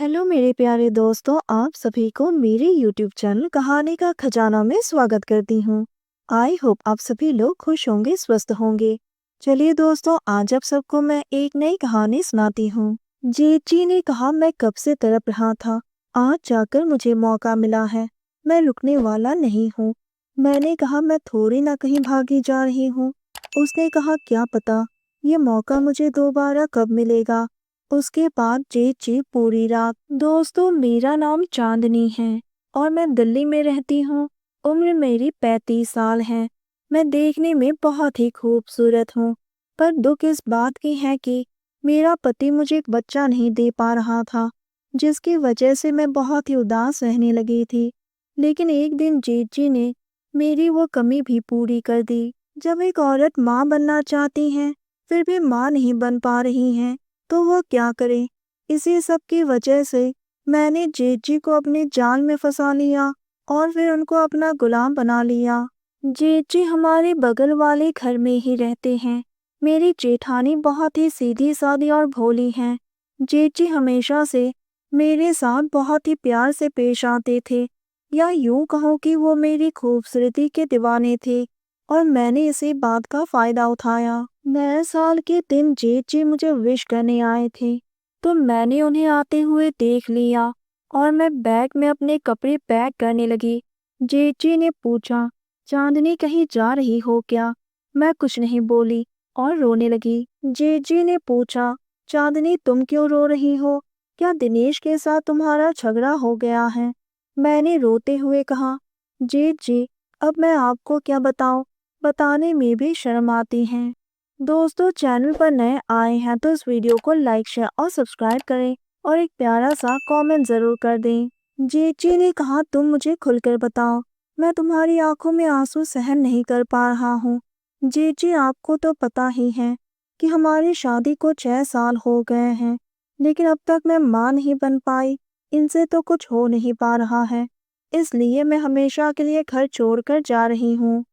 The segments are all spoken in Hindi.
हेलो मेरे प्यारे दोस्तों, आप सभी को मेरे यूट्यूब चैनल कहानी का खजाना में स्वागत करती हूँ। आई होप आप सभी लोग खुश होंगे, स्वस्थ होंगे। चलिए दोस्तों, आज आप सबको मैं एक नई कहानी सुनाती हूँ। जेठ जी ने कहा, मैं कब से तड़प रहा था, आज जाकर मुझे मौका मिला है। मैं रुकने वाला नहीं हूँ। मैंने कहा, मैं थोड़ी ना कहीं भागी जा रही हूँ। उसने कहा, क्या पता ये मौका मुझे दोबारा कब मिलेगा। उसके बाद जेठ जी पूरी रात। दोस्तों, मेरा नाम चांदनी है और मैं दिल्ली में रहती हूँ। उम्र मेरी 35 साल है। मैं देखने में बहुत ही खूबसूरत हूँ, पर दुख इस बात की है कि मेरा पति मुझे एक बच्चा नहीं दे पा रहा था, जिसकी वजह से मैं बहुत ही उदास रहने लगी थी। लेकिन एक दिन जेठ जी ने मेरी वो कमी भी पूरी कर दी। जब एक औरत माँ बनना चाहती है, फिर भी माँ नहीं बन पा रही है, तो वो क्या करे। इसी सब की वजह से मैंने जेठ जी को अपने जाल में फंसा लिया और फिर उनको अपना गुलाम बना लिया। जेठ जी हमारे बगल वाले घर में ही रहते हैं। मेरी जेठानी बहुत ही सीधी सादी और भोली हैं। जेठ जी हमेशा से मेरे साथ बहुत ही प्यार से पेश आते थे, या यूं कहो कि वो मेरी खूबसूरती के दीवाने थे, और मैंने इसी बात का फायदा उठाया। नए साल के दिन जेठ जी मुझे विश करने आए थे, तो मैंने उन्हें आते हुए देख लिया और मैं बैग में अपने कपड़े पैक करने लगी। जेठ जी ने पूछा, चांदनी कहीं जा रही हो क्या? मैं कुछ नहीं बोली और रोने लगी। जेठ जी ने पूछा, चांदनी तुम क्यों रो रही हो? क्या दिनेश के साथ तुम्हारा झगड़ा हो गया है? मैंने रोते हुए कहा, जेठ जी अब मैं आपको क्या बताऊं, बताने में भी शर्म आती है। दोस्तों, चैनल पर नए आए हैं तो इस वीडियो को लाइक, शेयर और सब्सक्राइब करें और एक प्यारा सा कमेंट जरूर कर दें। जेची ने कहा, तुम मुझे खुलकर बताओ, मैं तुम्हारी आंखों में आंसू सहन नहीं कर पा रहा हूँ। जेची, आपको तो पता ही है कि हमारी शादी को 6 साल हो गए हैं, लेकिन अब तक मैं माँ नहीं बन पाई। इनसे तो कुछ हो नहीं पा रहा है, इसलिए मैं हमेशा के लिए घर छोड़कर जा रही हूँ।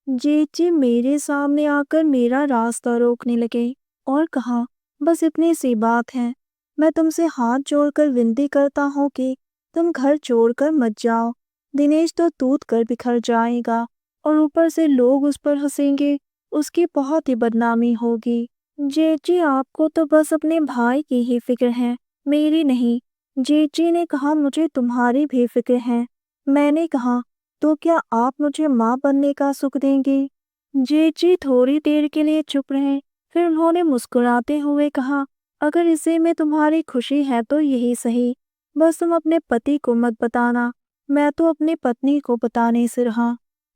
जेठी मेरे सामने आकर मेरा रास्ता रोकने लगे और कहा, बस इतनी सी बात है। मैं तुमसे हाथ जोड़कर विनती करता हूँ कि तुम घर छोड़कर मत जाओ। दिनेश तो टूट कर बिखर जाएगा और ऊपर से लोग उस पर हंसेंगे, उसकी बहुत ही बदनामी होगी। जेठी, आपको तो बस अपने भाई की ही फिक्र है, मेरी नहीं। जेठी ने कहा, मुझे तुम्हारी भी फिक्र है। मैंने कहा, तो क्या आप मुझे माँ बनने का सुख देंगे? जेठी थोड़ी देर के लिए चुप रहे, फिर उन्होंने मुस्कुराते हुए कहा, अगर इसे में तुम्हारी खुशी है तो यही सही। बस तुम अपने पति को मत बताना, मैं तो अपनी पत्नी को बताने से रहा।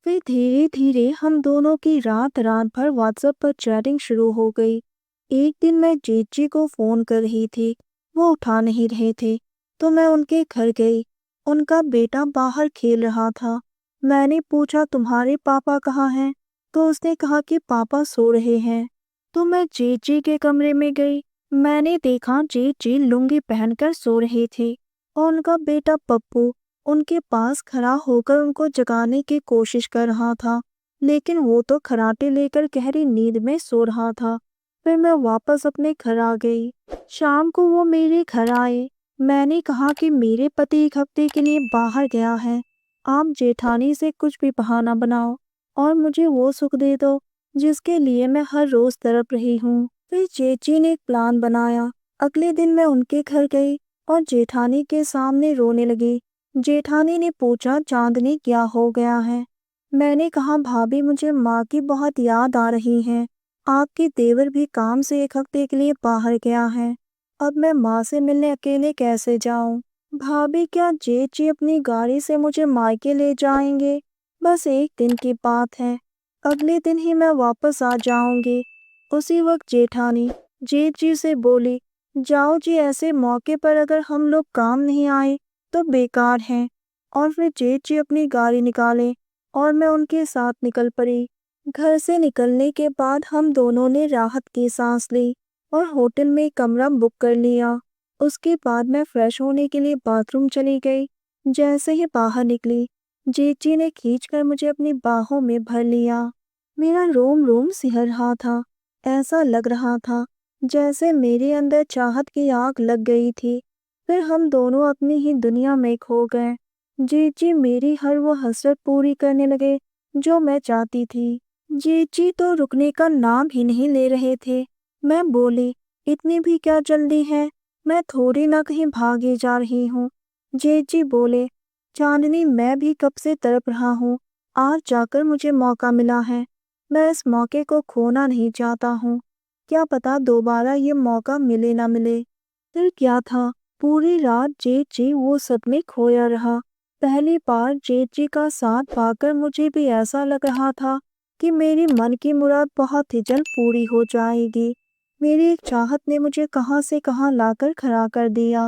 फिर धीरे धीरे हम दोनों की रात रात भर व्हाट्सएप पर चैटिंग शुरू हो गई। एक दिन मैं जेठी को फोन कर रही थी, वो उठा नहीं रहे थे, तो मैं उनके घर गई। उनका बेटा बाहर खेल रहा था। मैंने पूछा, तुम्हारे पापा कहाँ हैं? तो उसने कहा कि पापा सो रहे हैं। तो मैं जेठ जी के कमरे में गई। मैंने देखा जेठ जी लुंगी पहनकर सो रहे थे और उनका बेटा पप्पू उनके पास खड़ा होकर उनको जगाने की कोशिश कर रहा था, लेकिन वो तो खराटे लेकर गहरी नींद में सो रहा था। फिर मैं वापस अपने घर आ गई। शाम को वो मेरे घर आए। मैंने कहा कि मेरे पति एक हफ्ते के लिए बाहर गया है, आप जेठानी से कुछ भी बहाना बनाओ और मुझे वो सुख दे दो जिसके लिए मैं हर रोज तड़प रही हूँ। फिर जेठी ने एक प्लान बनाया। अगले दिन मैं उनके घर गई और जेठानी के सामने रोने लगी। जेठानी ने पूछा, चांदनी क्या हो गया है? मैंने कहा, भाभी मुझे माँ की बहुत याद आ रही है। आपकी देवर भी काम से एक हफ्ते के लिए बाहर गया है। अब मैं माँ से मिलने अकेले कैसे जाऊं? भाभी, क्या जेठ जी अपनी गाड़ी से मुझे मायके ले जाएंगे? बस एक दिन की बात है, अगले दिन ही मैं वापस आ जाऊंगी। उसी वक्त जेठानी जेठ जी से बोली, जाओ जी, ऐसे मौके पर अगर हम लोग काम नहीं आए तो बेकार है। और फिर जेठ जी अपनी गाड़ी निकाले और मैं उनके साथ निकल पड़ी। घर से निकलने के बाद हम दोनों ने राहत की सांस ली और होटल में एक कमरा बुक कर लिया। उसके बाद मैं फ्रेश होने के लिए बाथरूम चली गई। जैसे ही बाहर निकली, जेठी ने खींचकर मुझे अपनी बाहों में भर लिया। मेरा रोम रोम सिहर रहा था। ऐसा लग रहा था जैसे मेरे अंदर चाहत की आग लग गई थी। फिर हम दोनों अपनी ही दुनिया में खो गए। जीजी मेरी हर वो हसरत पूरी करने लगे जो मैं चाहती थी। जीजी तो रुकने का नाम ही नहीं ले रहे थे। मैं बोली, इतनी भी क्या जल्दी है, मैं थोड़ी ना कहीं भागे जा रही हूँ। जीजी बोले, चांदनी मैं भी कब से तड़प रहा हूँ, आज जाकर मुझे मौका मिला है। मैं इस मौके को खोना नहीं चाहता हूँ। क्या पता दोबारा ये मौका मिले ना मिले। फिर क्या था, पूरी रात जेजी वो सब में खोया रहा। पहली बार जेजी का साथ पाकर मुझे भी ऐसा लग रहा था कि मेरी मन की मुराद बहुत ही जल्द पूरी हो जाएगी। मेरी एक चाहत ने मुझे कहाँ से कहाँ लाकर खड़ा कर दिया।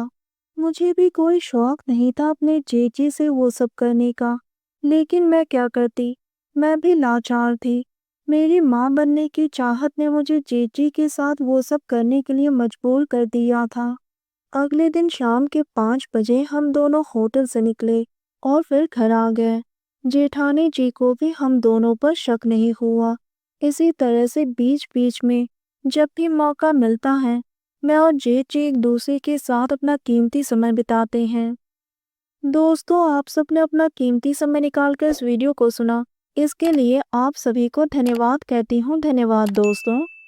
मुझे भी कोई शौक नहीं था अपने जेजी से वो सब करने का, लेकिन मैं क्या करती, मैं भी लाचार थी। मेरी माँ बनने की चाहत ने मुझे जेजी के साथ वो सब करने के लिए मजबूर कर दिया था। अगले दिन शाम के 5 बजे हम दोनों होटल से निकले और फिर घर आ गए। जेठानी जी को भी हम दोनों पर शक नहीं हुआ। इसी तरह से बीच बीच में जब भी मौका मिलता है, मैं और जेठी एक दूसरे के साथ अपना कीमती समय बिताते हैं। दोस्तों, आप सबने अपना कीमती समय निकाल कर इस वीडियो को सुना, इसके लिए आप सभी को धन्यवाद कहती हूँ। धन्यवाद दोस्तों।